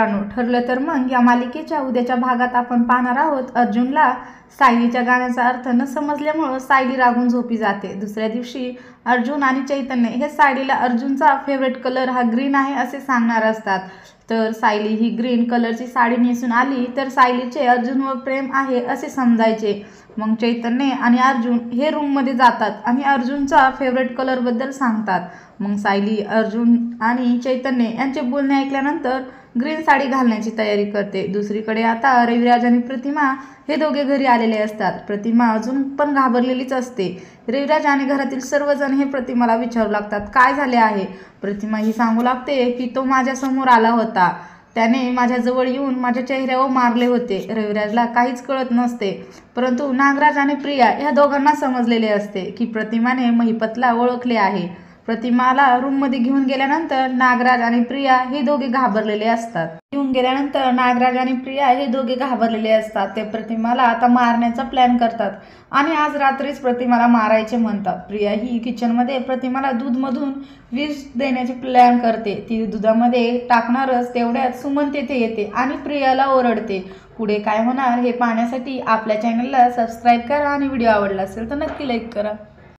ठरलं तर मग या मालिकेच्या उद्याच्या भागात आपण पाहणार आहोत अर्जुनला सायलीच्या गाण्याचा अर्थ न समजल्यामुळे सायली रागून झोपी जाते। दुसऱ्या दिवशी अर्जुन आणि चैतन्य हे सायलीला अर्जुनचा फेवरेट कलर हा ग्रीन आहे असे सांगणार असतात। तर सायली ही ग्रीन कलरची साडी नेसून आली तर सायलीचे अर्जुनवर प्रेम आहे असे समजायचे। मग चैतन्य आणि अर्जुन हे रूममध्ये जातात आणि अर्जुनचा फेवरेट कलरबद्दल सांगतात। मग सायली अर्जुन आणि चैतन्य यांचे बोलणे ऐकल्यानंतर ग्रीन साडी घालण्याची तयारी करते। दुसरीकडे आता रविराज आणि प्रतिमा हे दोघे घरी आलेले असतात। प्रतिमा अजून पण घाबरलेलीच असते। रविराज आणि घरातील सर्वजण हे प्रतिमाला विचारू लागतात काय झाले आहे। प्रतिमा ही सांगू लागते की तो माझ्या समोर आला होता, त्याने माझ्याजवळ येऊन माझ्या चेहऱ्यावर मारले होते। रविराजला काहीच कळत नसते, परंतु नागराज आणि प्रिया या दोघांना समजलेले असते की प्रतिमाने महिपतला ओळखले आहे। प्रतिमाला रूममध्ये घेऊन गेल्यानंतर नागराज आणि प्रिया हे दोघे घाबरलेले असतात। ते प्रतिमाला आता मारण्याचा प्लॅन करतात आणि आज रात्रीच प्रतिमाला मारायचे म्हणतात। प्रिया ही किचनमध्ये प्रतिमाला दूधमधून विष देण्याचे प्लॅन करते। ती दुधामध्ये टाकणारच तेवढ्यात सुमन तेथे येते आणि प्रियाला ओरडते। पुढे काय होणार हे पाहण्यासाठी आपल्या चॅनलला सबस्क्राईब करा आणि व्हिडिओ आवडला असेल तर नक्की लाईक करा।